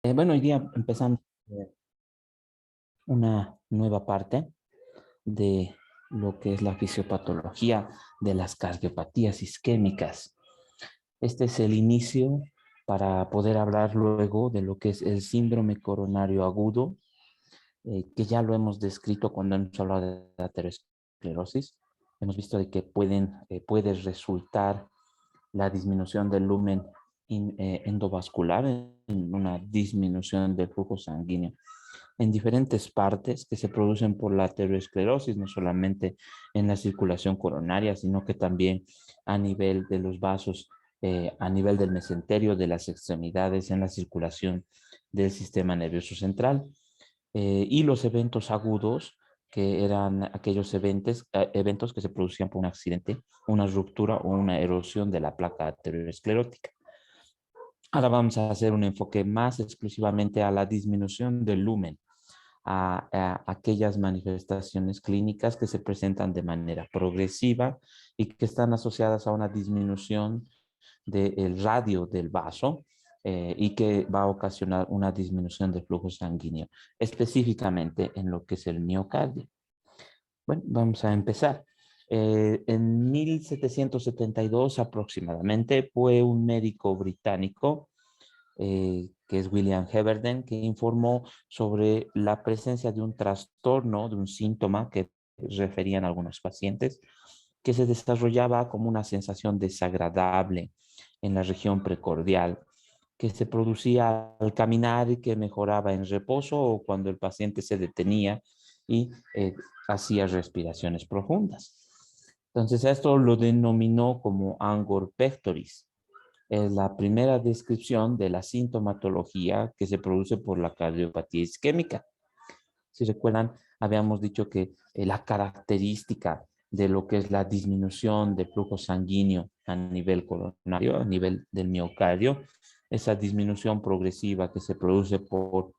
Bueno, hoy día empezamos una nueva parte de lo que es la fisiopatología de las cardiopatías isquémicas. Este es el inicio para poder hablar luego de lo que es el síndrome coronario agudo, que ya lo hemos descrito cuando hemos hablado de la aterosclerosis. Hemos visto de que puede resultar la disminución del lumen endovascular en una disminución del flujo sanguíneo en diferentes partes que se producen por la aterosclerosis, no solamente en la circulación coronaria, sino que también a nivel de los vasos, a nivel del mesenterio, de las extremidades, en la circulación del sistema nervioso central. Y los eventos agudos, que eran aquellos eventos que se producían por un accidente, una ruptura o una erosión de la placa aterosclerótica. Ahora vamos a hacer un enfoque más exclusivamente a la disminución del lumen, a aquellas manifestaciones clínicas que se presentan de manera progresiva y que están asociadas a una disminución del radio del vaso y que va a ocasionar una disminución del flujo sanguíneo, específicamente en lo que es el miocardio. Bueno, vamos a empezar. En 1772 aproximadamente fue un médico británico que es William Heberden, que informó sobre la presencia de un trastorno, de un síntoma que referían algunos pacientes, que se desarrollaba como una sensación desagradable en la región precordial, que se producía al caminar y que mejoraba en reposo o cuando el paciente se detenía y hacía respiraciones profundas. Entonces, esto lo denominó como angor pectoris. Es la primera descripción de la sintomatología que se produce por la cardiopatía isquémica. Si recuerdan, habíamos dicho que la característica de lo que es la disminución del flujo sanguíneo a nivel coronario, a nivel del miocardio, esa disminución progresiva que se produce por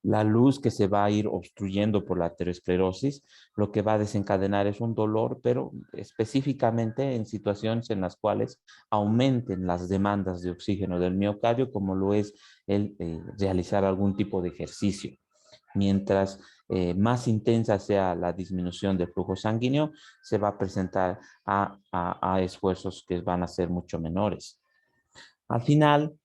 la luz que se va a ir obstruyendo por la aterosclerosis, lo que va a desencadenar es un dolor, pero específicamente en situaciones en las cuales aumenten las demandas de oxígeno del miocardio, como lo es el realizar algún tipo de ejercicio. Mientras más intensa sea la disminución del flujo sanguíneo, se va a presentar a esfuerzos que van a ser mucho menores. Al final,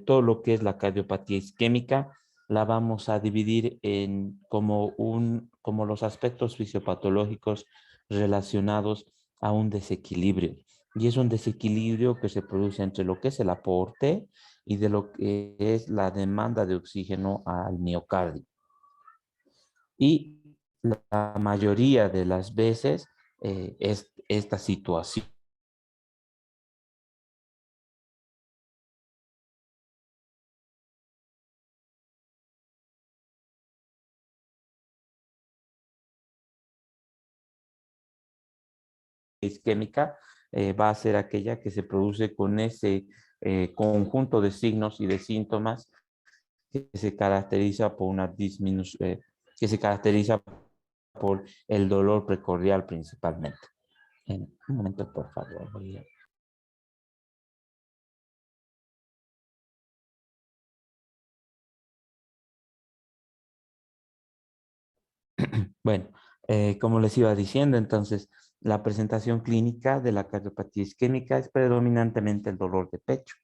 todo lo que es la cardiopatía isquémica la vamos a dividir en como los aspectos fisiopatológicos relacionados a un desequilibrio. Y es un desequilibrio que se produce entre lo que es el aporte y de lo que es la demanda de oxígeno al miocardio. Y la mayoría de las veces es esta situación isquémica va a ser aquella que se produce con ese conjunto de signos y de síntomas que se caracteriza por una disminución, que se caracteriza por el dolor precordial principalmente. En un momento, por favor. Bueno, como les iba diciendo, entonces, la presentación clínica de la cardiopatía isquémica es predominantemente el dolor de pecho.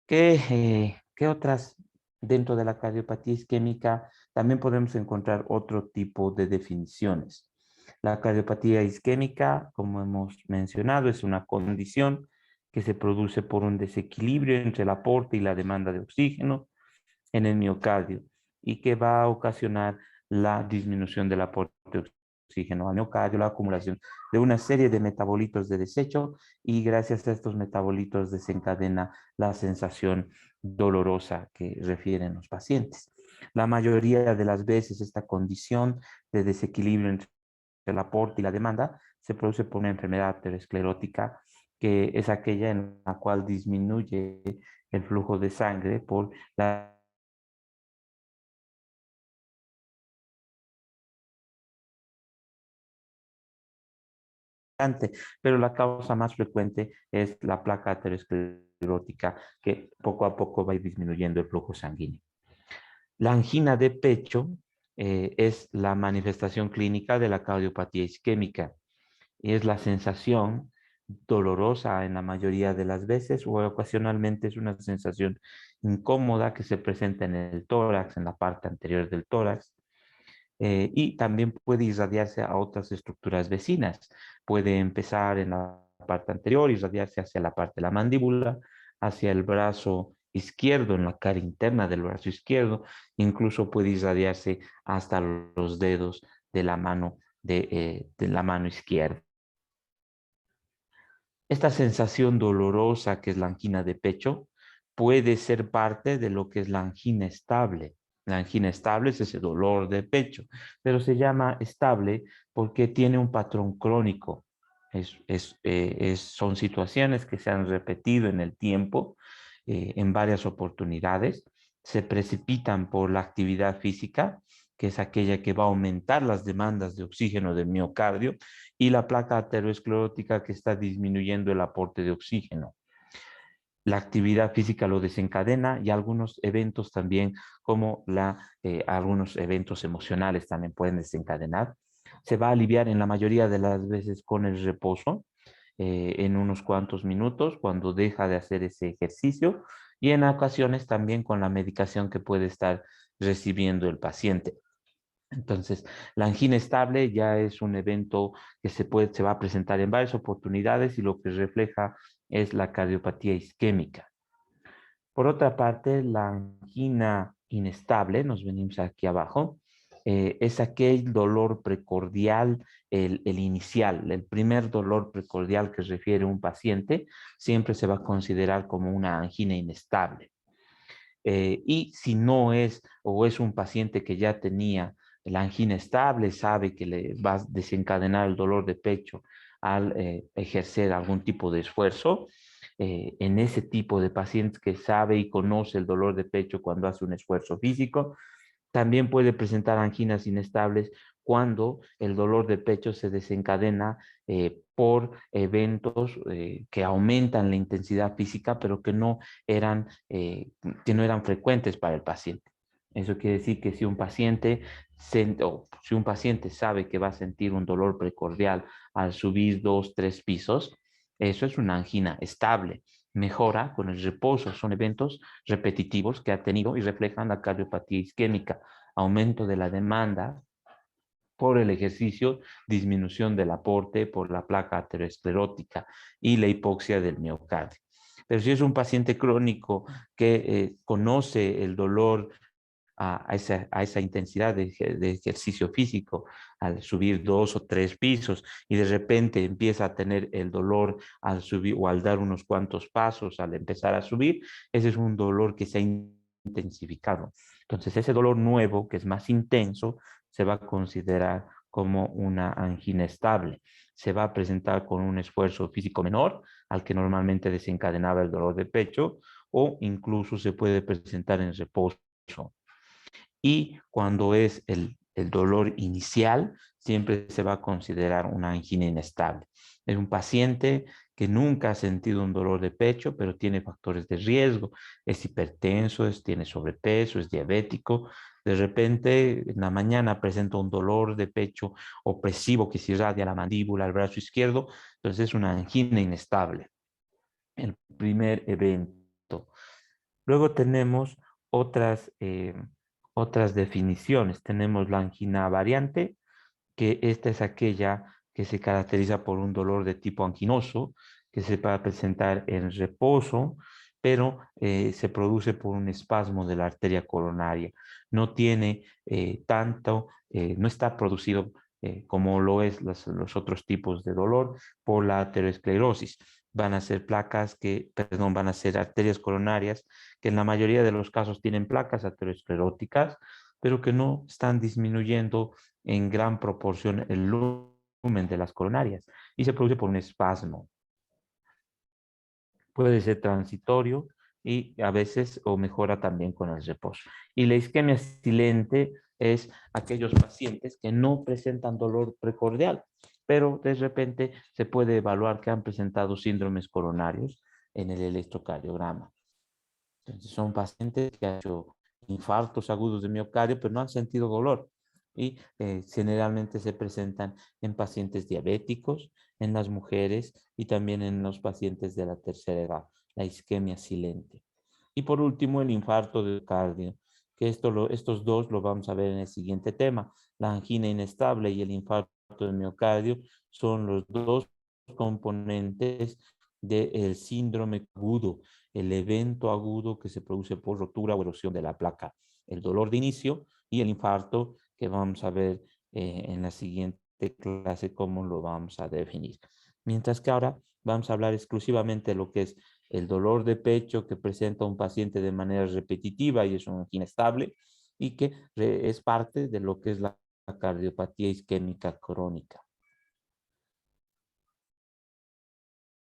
¿Qué otras dentro de la cardiopatía isquémica también podemos encontrar otro tipo de definiciones? La cardiopatía isquémica, como hemos mencionado, es una condición que se produce por un desequilibrio entre el aporte y la demanda de oxígeno en el miocardio y que va a ocasionar la disminución del aporte de oxígeno al miocardio, la acumulación de una serie de metabolitos de desecho y gracias a estos metabolitos desencadena la sensación dolorosa que refieren los pacientes. La mayoría de las veces esta condición de desequilibrio entre el aporte y la demanda se produce por una enfermedad aterosclerótica que es aquella en la cual disminuye el flujo de sangre por la pero la causa más frecuente es la placa aterosclerótica que poco a poco va a ir disminuyendo el flujo sanguíneo. La angina de pecho es la manifestación clínica de la cardiopatía isquémica y es la sensación dolorosa en la mayoría de las veces o ocasionalmente es una sensación incómoda que se presenta en el tórax, en la parte anterior del tórax. Y también puede irradiarse a otras estructuras vecinas. Puede empezar en la parte anterior, irradiarse hacia la parte de la mandíbula, hacia el brazo izquierdo, en la cara interna del brazo izquierdo, incluso puede irradiarse hasta los dedos de la mano, de la mano izquierda. Esta sensación dolorosa que es la angina de pecho puede ser parte de lo que es la angina estable. La angina estable es ese dolor de pecho, pero se llama estable porque tiene un patrón crónico. Son situaciones que se han repetido en el tiempo, en varias oportunidades, se precipitan por la actividad física, que es aquella que va a aumentar las demandas de oxígeno del miocardio, y la placa aterosclerótica que está disminuyendo el aporte de oxígeno. La actividad física lo desencadena y algunos eventos también, como algunos eventos emocionales también pueden desencadenar. Se va a aliviar en la mayoría de las veces con el reposo, en unos cuantos minutos, cuando deja de hacer ese ejercicio, y en ocasiones también con la medicación que puede estar recibiendo el paciente. Entonces, la angina estable ya es un evento que se va a presentar en varias oportunidades y lo que refleja es la cardiopatía isquémica. Por otra parte, la angina inestable, nos venimos aquí abajo, es aquel dolor precordial, el inicial, el primer dolor precordial que refiere un paciente, siempre se va a considerar como una angina inestable. Y si no es o es un paciente que ya tenía la angina estable, sabe que le va a desencadenar el dolor de pecho al ejercer algún tipo de esfuerzo, en ese tipo de pacientes que sabe y conoce el dolor de pecho cuando hace un esfuerzo físico, también puede presentar anginas inestables cuando el dolor de pecho se desencadena por eventos que aumentan la intensidad física, pero que no eran frecuentes para el paciente. Eso quiere decir que si un paciente sabe que va a sentir un dolor precordial al subir 2, 3 pisos, eso es una angina estable. Mejora con el reposo, son eventos repetitivos que ha tenido y reflejan la cardiopatía isquémica, aumento de la demanda por el ejercicio, disminución del aporte por la placa aterosclerótica y la hipoxia del miocardio. Pero si es un paciente crónico que conoce el dolor a esa intensidad de ejercicio físico, al subir 2 o 3 pisos y de repente empieza a tener el dolor al subir o al dar unos cuantos pasos, al empezar a subir, ese es un dolor que se ha intensificado. Entonces ese dolor nuevo, que es más intenso, se va a considerar como una angina estable. Se va a presentar con un esfuerzo físico menor al que normalmente desencadenaba el dolor de pecho o incluso se puede presentar en reposo. Y cuando es el dolor inicial, siempre se va a considerar una angina inestable. Es un paciente que nunca ha sentido un dolor de pecho, pero tiene factores de riesgo. Es hipertenso, tiene sobrepeso, es diabético. De repente, en la mañana presenta un dolor de pecho opresivo que se irradia la mandíbula, el brazo izquierdo. Entonces es una angina inestable. El primer evento. Luego tenemos otras, otras definiciones. Tenemos la angina variante, que esta es aquella que se caracteriza por un dolor de tipo anginoso, que se va a presentar en reposo, pero se produce por un espasmo de la arteria coronaria. No tiene no está producido como lo es los otros tipos de dolor por la aterosclerosis. Van a ser van a ser arterias coronarias que en la mayoría de los casos tienen placas ateroscleróticas, pero que no están disminuyendo en gran proporción el volumen de las coronarias y se produce por un espasmo. Puede ser transitorio y a veces o mejora también con el reposo. Y la isquemia silente es aquellos pacientes que no presentan dolor precordial, pero de repente se puede evaluar que han presentado síndromes coronarios en el electrocardiograma. Entonces son pacientes que han hecho infartos agudos de miocardio, pero no han sentido dolor. Y generalmente se presentan en pacientes diabéticos, en las mujeres y también en los pacientes de la tercera edad, la isquemia silente. Y por último, el infarto de cardio, que estos dos lo vamos a ver en el siguiente tema. La angina inestable y el infarto de miocardio son los dos componentes del síndrome agudo, el evento agudo que se produce por rotura o erosión de la placa, el dolor de inicio y el infarto que vamos a ver en la siguiente clase cómo lo vamos a definir. Mientras que ahora vamos a hablar exclusivamente de lo que es el dolor de pecho que presenta un paciente de manera repetitiva y es una angina estable y que es parte de lo que es la cardiopatía isquémica crónica.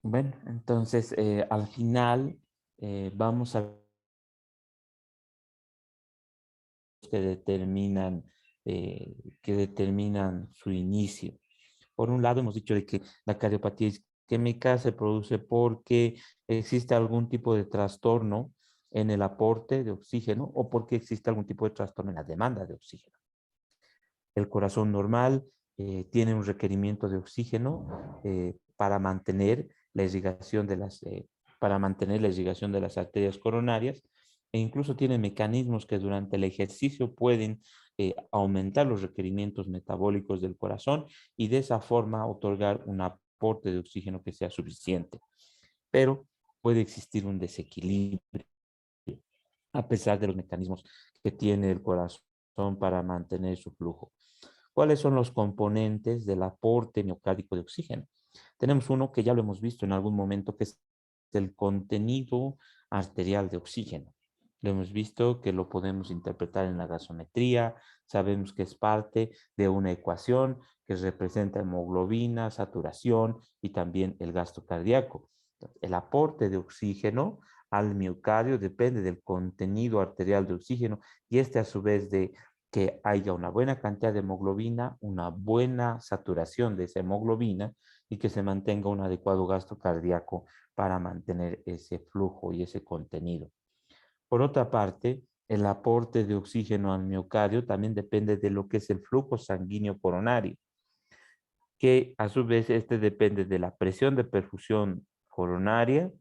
Bueno, entonces al final vamos a que determinan, que determinan su inicio. Por un lado, hemos dicho de que la cardiopatía isquémica se produce porque existe algún tipo de trastorno en el aporte de oxígeno o porque existe algún tipo de trastorno en la demanda de oxígeno. El corazón normal tiene un requerimiento de oxígeno para mantener la irrigación de las arterias coronarias e incluso tiene mecanismos que durante el ejercicio pueden aumentar los requerimientos metabólicos del corazón y de esa forma otorgar un aporte de oxígeno que sea suficiente. Pero puede existir un desequilibrio a pesar de los mecanismos que tiene el corazón para mantener su flujo. ¿Cuáles son los componentes del aporte miocárdico de oxígeno? Tenemos uno que ya lo hemos visto en algún momento, que es el contenido arterial de oxígeno. Lo hemos visto que lo podemos interpretar en la gasometría, sabemos que es parte de una ecuación que representa hemoglobina, saturación y también el gasto cardíaco. El aporte de oxígeno al miocardio depende del contenido arterial de oxígeno y este a su vez de que haya una buena cantidad de hemoglobina, una buena saturación de esa hemoglobina y que se mantenga un adecuado gasto cardíaco para mantener ese flujo y ese contenido. Por otra parte, el aporte de oxígeno al miocardio también depende de lo que es el flujo sanguíneo coronario, que a su vez este depende de la presión de perfusión coronaria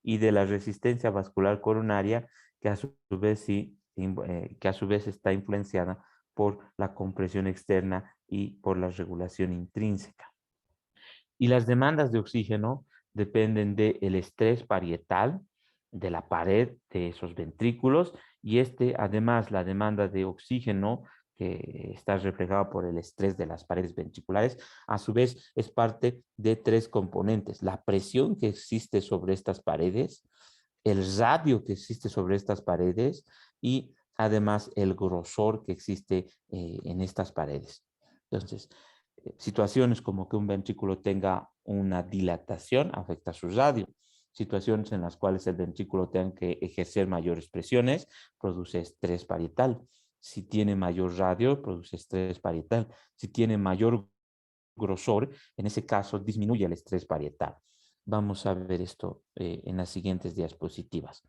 y de la resistencia vascular coronaria, que a su vez, que a su vez está influenciada por la compresión externa y por la regulación intrínseca. Y las demandas de oxígeno dependen del estrés parietal, de la pared de esos ventrículos, y además, la demanda de oxígeno que está reflejada por el estrés de las paredes ventriculares, a su vez es parte de tres componentes: la presión que existe sobre estas paredes, el radio que existe sobre estas paredes y además el grosor que existe en estas paredes. Entonces, situaciones como que un ventrículo tenga una dilatación afecta su radio. Situaciones en las cuales el ventrículo tenga que ejercer mayores presiones produce estrés parietal. Si tiene mayor radio, produce estrés parietal. Si tiene mayor grosor, en ese caso disminuye el estrés parietal. Vamos a ver esto en las siguientes diapositivas.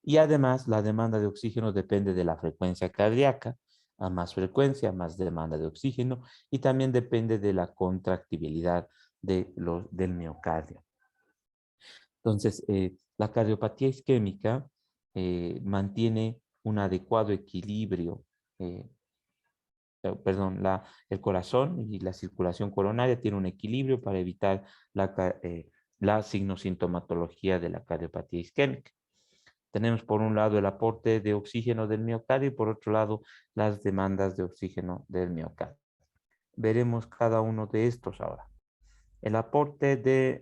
Y además, la demanda de oxígeno depende de la frecuencia cardíaca. A más frecuencia, más demanda de oxígeno y también depende de la contractibilidad del miocardio. Entonces, la cardiopatía isquémica mantiene un adecuado equilibrio, perdón, el corazón y la circulación coronaria tiene un equilibrio para evitar la signosintomatología de la cardiopatía isquémica. Tenemos por un lado el aporte de oxígeno del miocardio y por otro lado las demandas de oxígeno del miocardio. Veremos cada uno de estos ahora. El aporte de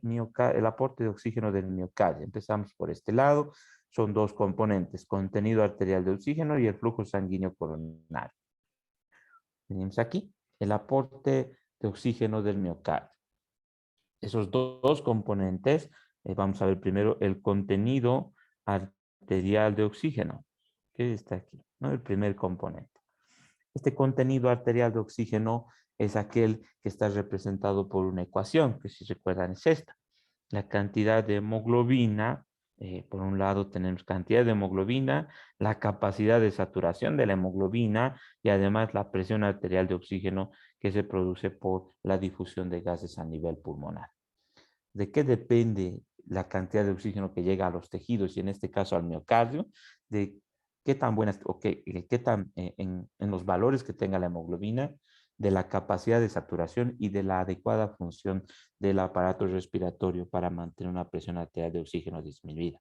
oxígeno del miocardio. Empezamos por este lado. Son dos componentes: contenido arterial de oxígeno y el flujo sanguíneo coronario. Tenemos aquí el aporte de oxígeno del miocardio. Esos dos componentes, vamos a ver primero el contenido arterial de oxígeno, que está aquí, ¿no? El primer componente. Este contenido arterial de oxígeno es aquel que está representado por una ecuación, que si recuerdan es esta. La cantidad de hemoglobina, por un lado tenemos cantidad de hemoglobina, la capacidad de saturación de la hemoglobina y además la presión arterial de oxígeno que se produce por la difusión de gases a nivel pulmonar. ¿De qué depende la cantidad de oxígeno que llega a los tejidos y en este caso al miocardio? De qué tan buenas o qué tan en los valores que tenga la hemoglobina, de la capacidad de saturación y de la adecuada función del aparato respiratorio para mantener una presión arterial de oxígeno disminuida.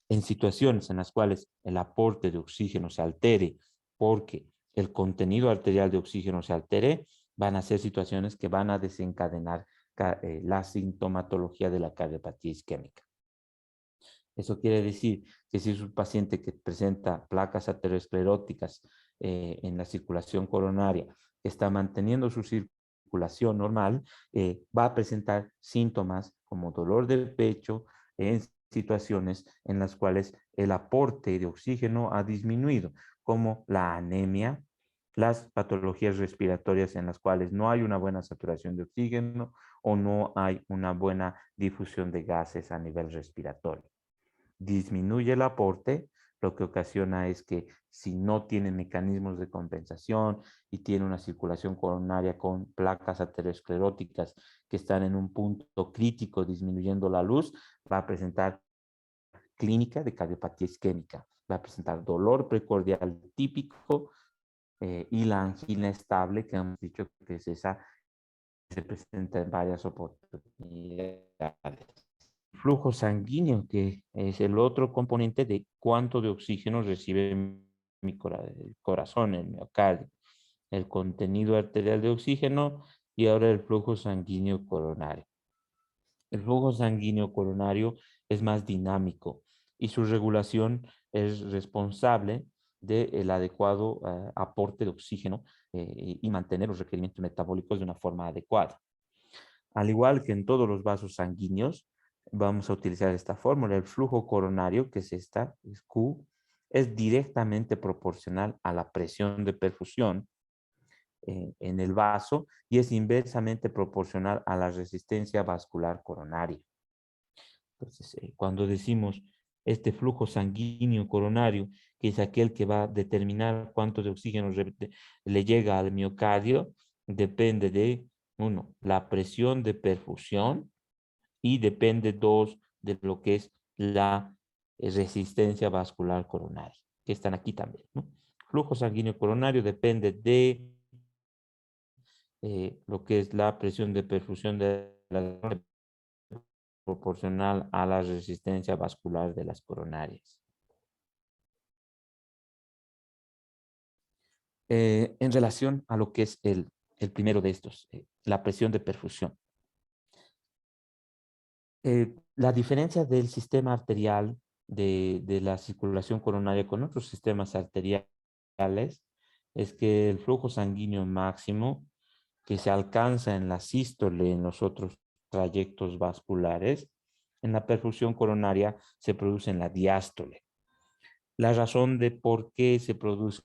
En situaciones en las cuales el aporte de oxígeno se altere porque el contenido arterial de oxígeno se altere, van a ser situaciones que van a desencadenar la sintomatología de la cardiopatía isquémica. Eso quiere decir que si es un paciente que presenta placas ateroscleróticas en la circulación coronaria, que está manteniendo su circulación normal, va a presentar síntomas como dolor de pecho en situaciones en las cuales el aporte de oxígeno ha disminuido, como la anemia, las patologías respiratorias en las cuales no hay una buena saturación de oxígeno o no hay una buena difusión de gases a nivel respiratorio. Disminuye el aporte, lo que ocasiona es que si no tiene mecanismos de compensación y tiene una circulación coronaria con placas ateroscleróticas que están en un punto crítico disminuyendo la luz, va a presentar clínica de cardiopatía isquémica, va a presentar dolor precordial típico y la angina estable, que hemos dicho que es esa que se presenta en varias oportunidades. Flujo sanguíneo, que es el otro componente de cuánto de oxígeno recibe mi corazón, el miocardio, el contenido arterial de oxígeno y ahora el flujo sanguíneo coronario. El flujo sanguíneo coronario es más dinámico y su regulación es responsable del adecuado aporte de oxígeno y mantener los requerimientos metabólicos de una forma adecuada. Al igual que en todos los vasos sanguíneos, vamos a utilizar esta fórmula. El flujo coronario, que es esta, es Q, es directamente proporcional a la presión de perfusión en el vaso y es inversamente proporcional a la resistencia vascular coronaria. Entonces, cuando decimos este flujo sanguíneo coronario, que es aquel que va a determinar cuánto de oxígeno le llega al miocardio, depende de, uno, la presión de perfusión y depende, dos, de lo que es la resistencia vascular coronaria, que están aquí también, ¿no? Flujo sanguíneo coronario depende de lo que es la presión de perfusión de la proporcional a la resistencia vascular de las coronarias. En relación a lo que es el primero de estos, la presión de perfusión. La diferencia del sistema arterial de la circulación coronaria con otros sistemas arteriales es que el flujo sanguíneo máximo que se alcanza en la sístole, en los otros trayectos vasculares, en la perfusión coronaria se produce en la diástole. La razón de por qué se produce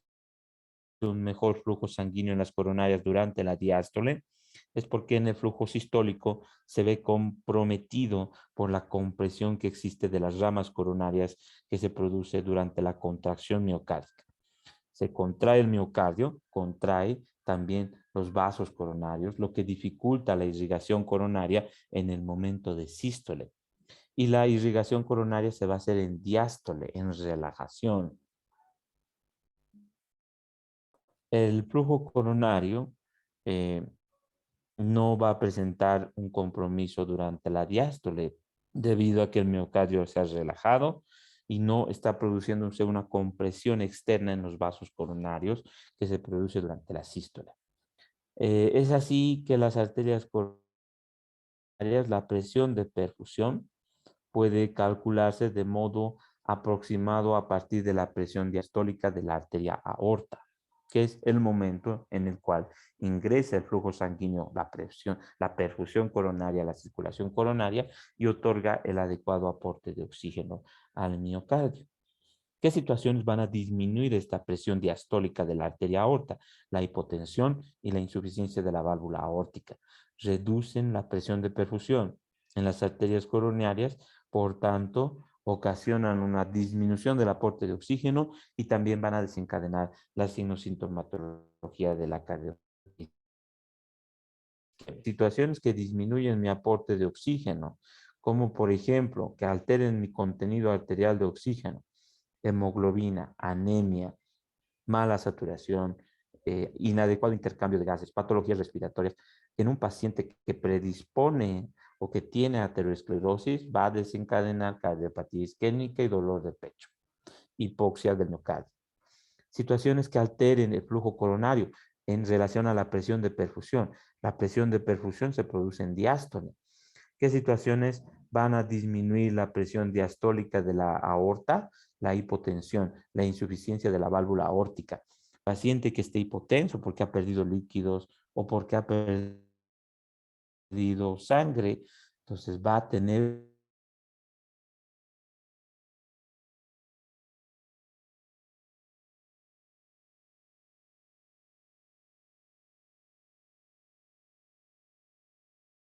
un mejor flujo sanguíneo en las coronarias durante la diástole es porque en el flujo sistólico se ve comprometido por la compresión que existe de las ramas coronarias que se produce durante la contracción miocárdica. Se contrae el miocardio, contrae también los vasos coronarios, lo que dificulta la irrigación coronaria en el momento de sístole. Y la irrigación coronaria se va a hacer en diástole, en relajación. El flujo coronario no va a presentar un compromiso durante la diástole debido a que el miocardio se ha relajado y no está produciendo una compresión externa en los vasos coronarios que se produce durante la sístole. Es así que las arterias coronarias, la presión de perfusión puede calcularse de modo aproximado a partir de la presión diastólica de la arteria aorta, que es el momento en el cual ingresa el flujo sanguíneo, la perfusión coronaria, la circulación coronaria y otorga el adecuado aporte de oxígeno al miocardio. ¿Qué situaciones van a disminuir esta presión diastólica de la arteria aorta? La hipotensión y la insuficiencia de la válvula aórtica. Reducen la presión de perfusión en las arterias coronarias, por tanto, ocasionan una disminución del aporte de oxígeno y también van a desencadenar la sintomatología de la cardiopatía. Situaciones que disminuyen mi aporte de oxígeno, como por ejemplo que alteren mi contenido arterial de oxígeno, hemoglobina, anemia, mala saturación, inadecuado intercambio de gases, patologías respiratorias, en un paciente que predispone o que tiene aterosclerosis va a desencadenar cardiopatía isquémica y dolor de pecho, hipoxia del miocardio. Situaciones que alteren el flujo coronario en relación a la presión de perfusión. La presión de perfusión se produce en diástole. ¿Qué situaciones van a disminuir la presión diastólica de la aorta? La hipotensión, la insuficiencia de la válvula aórtica. Paciente que esté hipotenso porque ha perdido líquidos o porque ha perdido sangre, entonces va a tener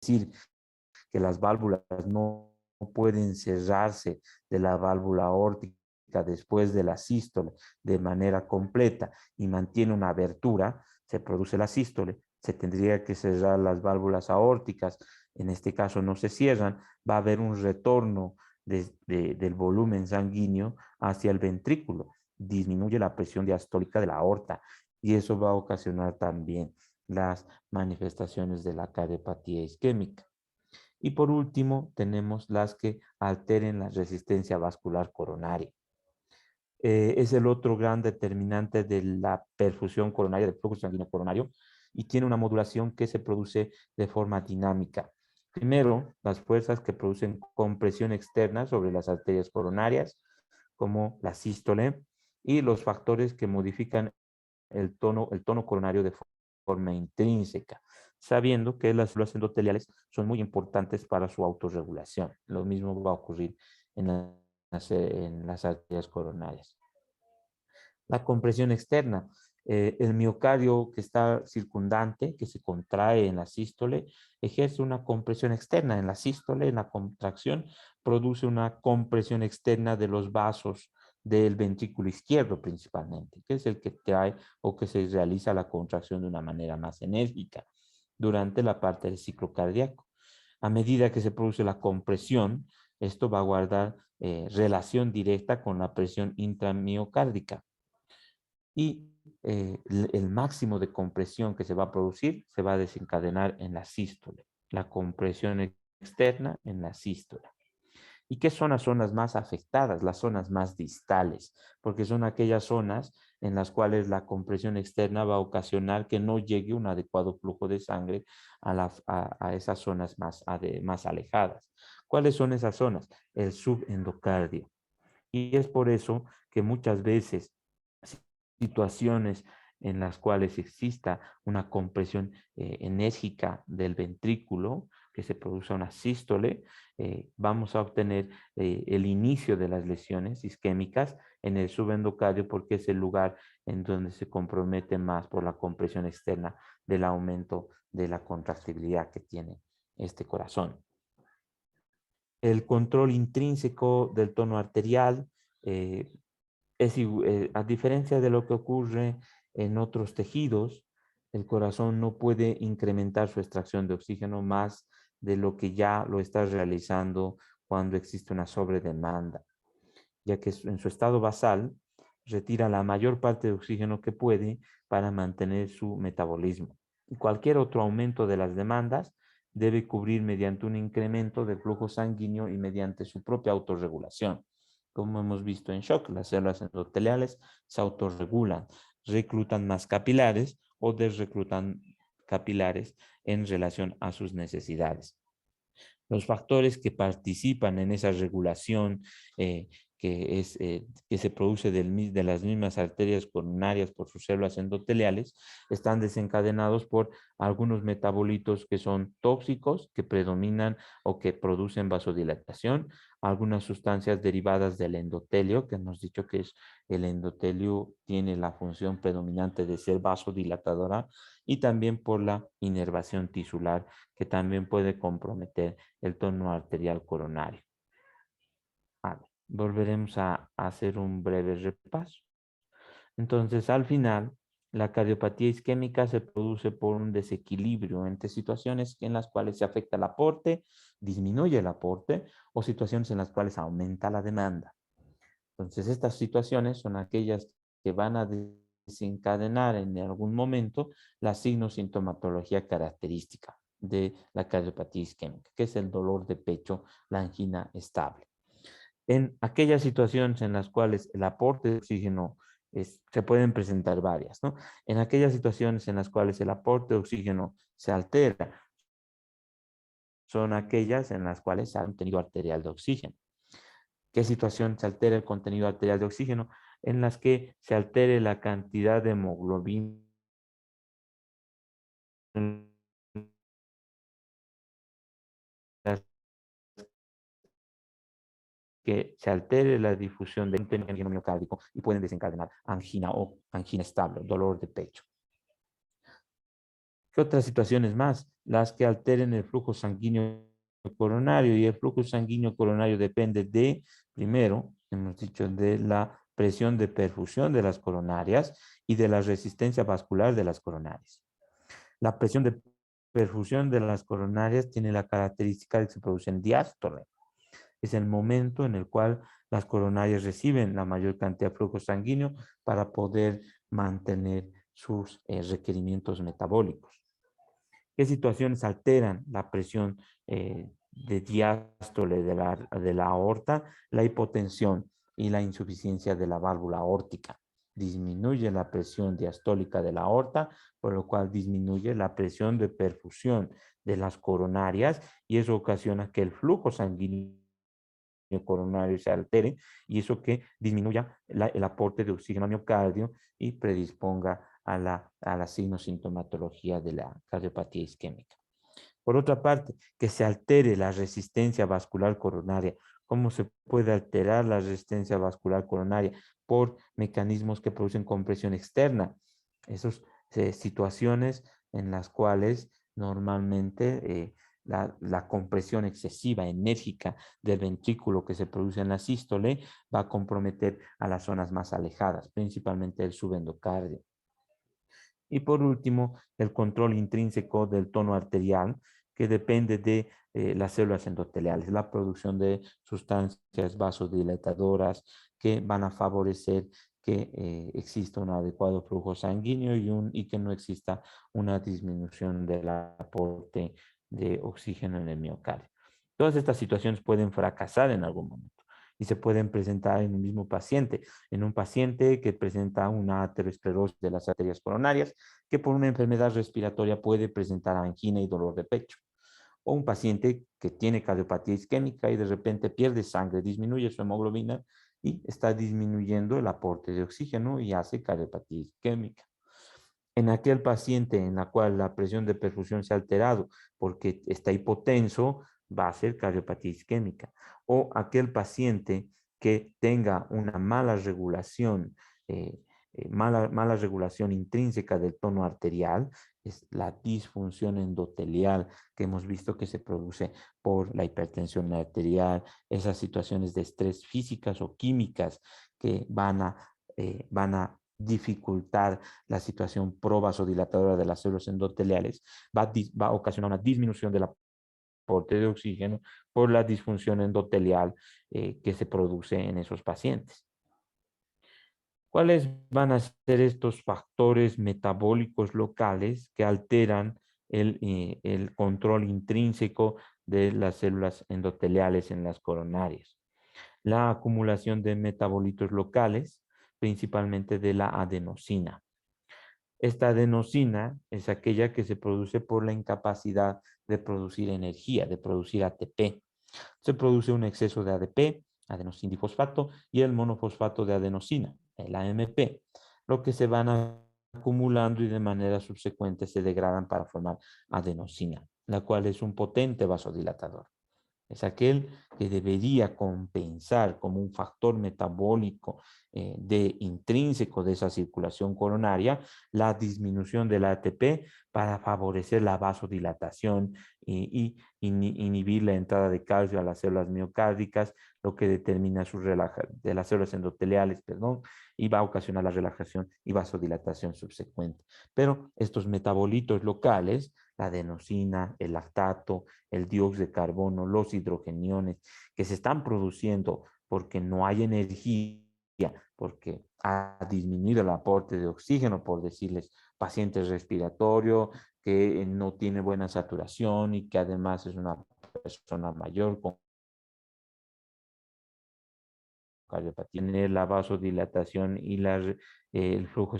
decir que las válvulas no pueden cerrarse de la válvula aórtica después de la sístole de manera completa y mantiene una abertura, se produce la sístole, se tendría que cerrar las válvulas aórticas, en este caso no se cierran, va a haber un retorno del volumen sanguíneo hacia el ventrículo, disminuye la presión diastólica de la aorta y eso va a ocasionar también las manifestaciones de la cardiopatía isquémica. Y por último, tenemos las que alteren la resistencia vascular coronaria. Es el otro gran determinante de la perfusión coronaria, del flujo sanguíneo coronario, y tiene una modulación que se produce de forma dinámica. Primero, las fuerzas que producen compresión externa sobre las arterias coronarias, como la sístole, y los factores que modifican el tono coronario de forma intrínseca, sabiendo que las células endoteliales son muy importantes para su autorregulación. Lo mismo va a ocurrir en las arterias coronarias. La compresión externa. El miocardio que está circundante, que se contrae en la sístole, ejerce una compresión externa. En la sístole, en la contracción, produce una compresión externa de los vasos del ventrículo izquierdo principalmente, que es el que trae o que se realiza la contracción de una manera más enérgica durante la parte del ciclo cardíaco. A medida que se produce la compresión, esto va a guardar relación directa con la presión intramiocárdica y el máximo de compresión que se va a producir se va a desencadenar en la sístole, la compresión externa en la sístole. ¿Y qué zonas son las más afectadas? Las zonas más distales, porque son aquellas zonas en las cuales la compresión externa va a ocasionar que no llegue un adecuado flujo de sangre a esas zonas más alejadas. ¿Cuáles son esas zonas? El subendocardio. Y es por eso que muchas veces situaciones en las cuales exista una compresión enérgica del ventrículo, que se produce una sístole, vamos a obtener el inicio de las lesiones isquémicas en el subendocardio porque es el lugar en donde se compromete más por la compresión externa del aumento de la contractibilidad que tiene este corazón. El control intrínseco del tono arterial, a diferencia de lo que ocurre en otros tejidos, el corazón no puede incrementar su extracción de oxígeno más de lo que ya lo está realizando cuando existe una sobredemanda, ya que en su estado basal retira la mayor parte de oxígeno que puede para mantener su metabolismo. Y cualquier otro aumento de las demandas debe cubrir mediante un incremento del flujo sanguíneo y mediante su propia autorregulación. Como hemos visto en shock, las células endoteliales se autorregulan, reclutan más capilares o desreclutan capilares en relación a sus necesidades. Los factores que participan en esa regulación, que se produce de las mismas arterias coronarias por sus células endoteliales, están desencadenados por algunos metabolitos que son tóxicos, que predominan o que producen vasodilatación, algunas sustancias derivadas del endotelio, que hemos dicho que el endotelio tiene la función predominante de ser vasodilatadora, y también por la inervación tisular, que también puede comprometer el tono arterial coronario. Vale, volveremos a hacer un breve repaso. Entonces, al final, la cardiopatía isquémica se produce por un desequilibrio entre situaciones en las cuales se afecta el aporte, disminuye el aporte, o situaciones en las cuales aumenta la demanda. Entonces, estas situaciones son aquellas que van a desencadenar en algún momento la signo-sintomatología característica de la cardiopatía isquémica, que es el dolor de pecho, la angina estable. En aquellas situaciones en las cuales el aporte de oxígeno se pueden presentar varias, ¿no? En aquellas situaciones en las cuales el aporte de oxígeno se altera, son aquellas en las cuales se ha contenido arterial de oxígeno. ¿Qué situación se altera el contenido arterial de oxígeno? En las que se altere la cantidad de hemoglobina, que se altere la difusión del contenido miocárdico y pueden desencadenar angina o angina estable, dolor de pecho. ¿Qué otras situaciones más? Las que alteren el flujo sanguíneo coronario, y el flujo sanguíneo coronario depende de, primero, hemos dicho, de la presión de perfusión de las coronarias y de la resistencia vascular de las coronarias. La presión de perfusión de las coronarias tiene la característica de que se produce en diástole. Es el momento en el cual las coronarias reciben la mayor cantidad de flujo sanguíneo para poder mantener sus requerimientos metabólicos. ¿Qué situaciones alteran la presión de diástole de la aorta? La hipotensión y la insuficiencia de la válvula aórtica. Disminuye la presión diastólica de la aorta, por lo cual disminuye la presión de perfusión de las coronarias, y eso ocasiona que el flujo sanguíneo coronario se altere, y eso que disminuya el aporte de oxígeno al miocardio y predisponga a la sintomatología de la cardiopatía isquémica. Por otra parte, que se altere la resistencia vascular coronaria. ¿Cómo se puede alterar la resistencia vascular coronaria? Por mecanismos que producen compresión externa. Esas situaciones en las cuales normalmente la compresión excesiva, enérgica del ventrículo que se produce en la sístole va a comprometer a las zonas más alejadas, principalmente el subendocardio. Y por último, el control intrínseco del tono arterial, que depende de las células endoteliales, la producción de sustancias vasodilatadoras que van a favorecer que exista un adecuado flujo sanguíneo y que no exista una disminución del aporte de oxígeno en el miocardio. Todas estas situaciones pueden fracasar en algún momento y se pueden presentar en un mismo paciente, en un paciente que presenta una aterosclerosis de las arterias coronarias, que por una enfermedad respiratoria puede presentar angina y dolor de pecho. O un paciente que tiene cardiopatía isquémica y de repente pierde sangre, disminuye su hemoglobina y está disminuyendo el aporte de oxígeno y hace cardiopatía isquémica. En aquel paciente en la cual la presión de perfusión se ha alterado porque está hipotenso, va a ser cardiopatía isquémica. O aquel paciente que tenga una mala regulación, mala regulación intrínseca del tono arterial, es la disfunción endotelial que hemos visto que se produce por la hipertensión arterial, esas situaciones de estrés físicas o químicas que van a dificultar la situación provasodilatadora de las células endoteliales, va a ocasionar una disminución del aporte de oxígeno por la disfunción endotelial que se produce en esos pacientes. ¿Cuáles van a ser estos factores metabólicos locales que alteran el control intrínseco de las células endoteliales en las coronarias? La acumulación de metabolitos locales, principalmente de la adenosina. Esta adenosina es aquella que se produce por la incapacidad de producir energía, de producir ATP. Se produce un exceso de ADP adenosindifosfato, y el monofosfato de adenosina, el AMP, lo que se van acumulando y de manera subsecuente se degradan para formar adenosina, la cual es un potente vasodilatador. Es aquel que debería compensar como un factor metabólico intrínseco de esa circulación coronaria la disminución del ATP para favorecer la vasodilatación y inhibir la entrada de calcio a las células miocárdicas, lo que determina de las células endoteliales, perdón, y va a ocasionar la relajación y vasodilatación subsecuente. Pero estos metabolitos locales, la adenosina, el lactato, el dióxido de carbono, los hidrogeniones, que se están produciendo porque no hay energía, porque ha disminuido el aporte de oxígeno, por decirles, pacientes respiratorios, que no tiene buena saturación y que además es una persona mayor con cardiopatía, tener la vasodilatación y el flujo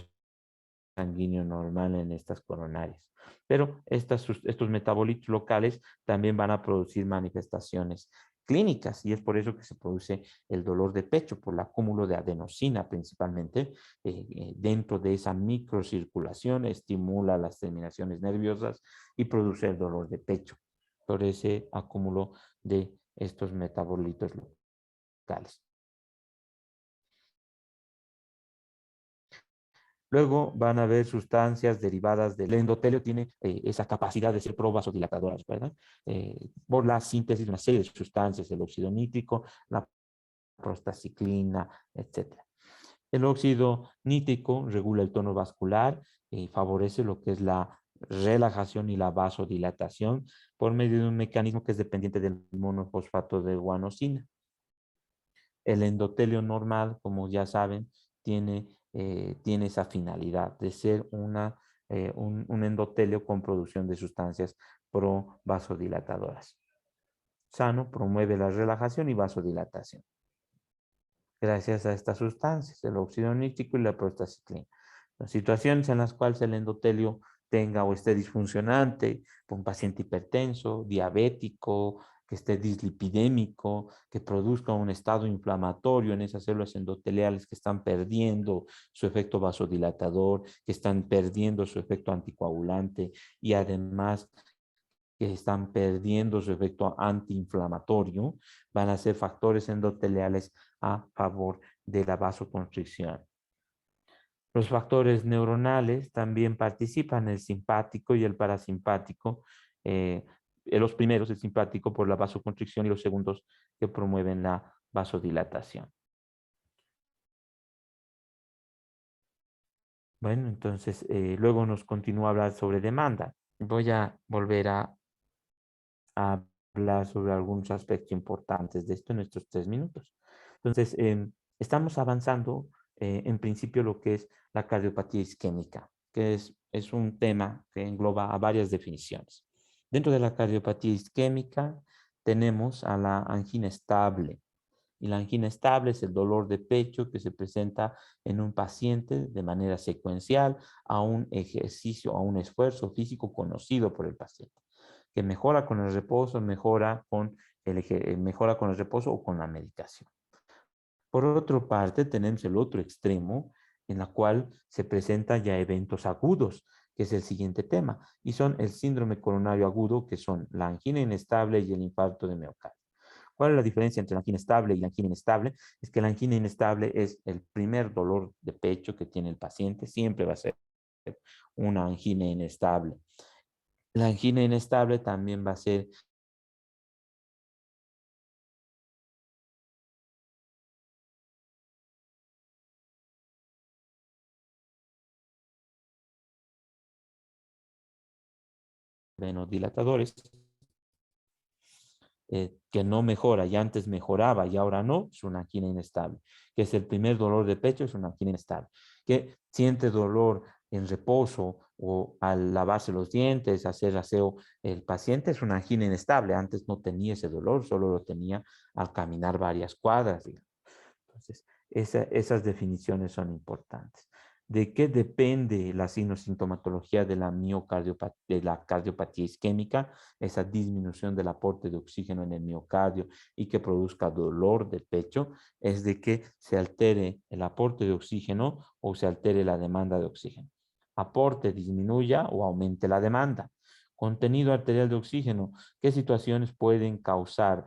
sanguíneo normal en estas coronarias. Pero estos metabolitos locales también van a producir manifestaciones clínicas y es por eso que se produce el dolor de pecho, por el acúmulo de adenosina principalmente dentro de esa microcirculación, estimula las terminaciones nerviosas y produce el dolor de pecho por ese acúmulo de estos metabolitos locales. Luego van a haber sustancias derivadas del endotelio, tiene esa capacidad de ser provasodilatadoras, ¿verdad? Por la síntesis de una serie de sustancias, el óxido nítrico, la prostaciclina, etcétera. El óxido nítrico regula el tono vascular y favorece lo que es la relajación y la vasodilatación por medio de un mecanismo que es dependiente del monofosfato de guanosina. El endotelio normal, como ya saben, tiene esa finalidad de ser un endotelio con producción de sustancias provasodilatadoras. Sano promueve la relajación y vasodilatación gracias a estas sustancias, el óxido nítrico y la prostaciclina. Las situaciones en las cuales el endotelio tenga o esté disfuncionante, un paciente hipertenso, diabético, que esté dislipidémico, que produzca un estado inflamatorio en esas células endoteliales que están perdiendo su efecto vasodilatador, que están perdiendo su efecto anticoagulante y además que están perdiendo su efecto antiinflamatorio, van a ser factores endoteliales a favor de la vasoconstricción. Los factores neuronales también participan, el simpático y el parasimpático. Los primeros, el simpático por la vasoconstricción y los segundos que promueven la vasodilatación. Bueno, entonces luego nos continúa a hablar sobre demanda. Voy a volver a hablar sobre algunos aspectos importantes de esto en estos 3 minutos. Entonces, estamos avanzando en principio lo que es la cardiopatía isquémica, que es un tema que engloba a varias definiciones. Dentro de la cardiopatía isquémica tenemos a la angina estable. Y la angina estable es el dolor de pecho que se presenta en un paciente de manera secuencial a un ejercicio, a un esfuerzo físico conocido por el paciente, que mejora con el reposo, mejora con el reposo o con la medicación. Por otra parte, tenemos el otro extremo en la cual se presentan ya eventos agudos, que es el siguiente tema, y son el síndrome coronario agudo, que son la angina inestable y el infarto de miocardio. ¿Cuál es la diferencia entre la angina estable y la angina inestable? Es que la angina inestable es el primer dolor de pecho que tiene el paciente, siempre va a ser una angina inestable. La angina inestable también va a ser venodilatadores, que no mejora y antes mejoraba y ahora no, es una angina inestable. Que es el primer dolor de pecho, es una angina inestable. Que siente dolor en reposo o al lavarse los dientes, hacer aseo, el paciente es una angina inestable. Antes no tenía ese dolor, solo lo tenía al caminar varias cuadras, digamos. Entonces, esas definiciones son importantes. ¿De qué depende la sintomatología de de la cardiopatía isquémica? Esa disminución del aporte de oxígeno en el miocardio y que produzca dolor de pecho, es de que se altere el aporte de oxígeno o se altere la demanda de oxígeno. Aporte disminuya o aumente la demanda. Contenido arterial de oxígeno. ¿Qué situaciones pueden causar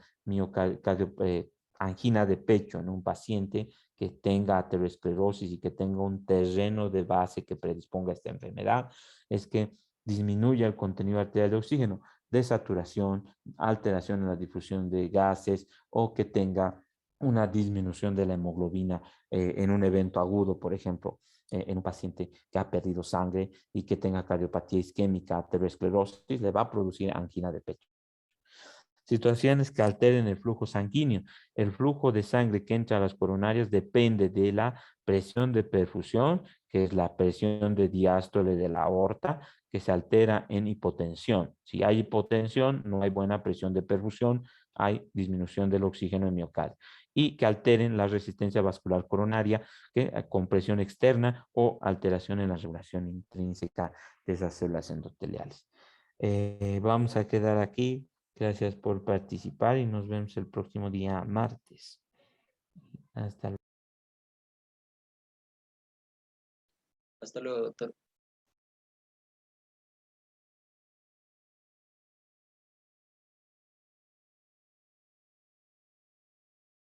angina de pecho en un paciente que tenga aterosclerosis y que tenga un terreno de base que predisponga a esta enfermedad? Es que disminuya el contenido arterial de oxígeno, desaturación, alteración en la difusión de gases o que tenga una disminución de la hemoglobina en un evento agudo, por ejemplo, en un paciente que ha perdido sangre y que tenga cardiopatía isquémica, aterosclerosis, le va a producir angina de pecho. Situaciones que alteren el flujo sanguíneo. El flujo de sangre que entra a las coronarias depende de la presión de perfusión, que es la presión de diástole de la aorta, que se altera en hipotensión. Si hay hipotensión, no hay buena presión de perfusión, hay disminución del oxígeno en miocardio. Y que alteren la resistencia vascular coronaria, que con presión externa o alteración en la regulación intrínseca de esas células endoteliales. Vamos a quedar aquí. Gracias por participar y nos vemos el próximo día martes. Hasta luego. Hasta luego, doctor.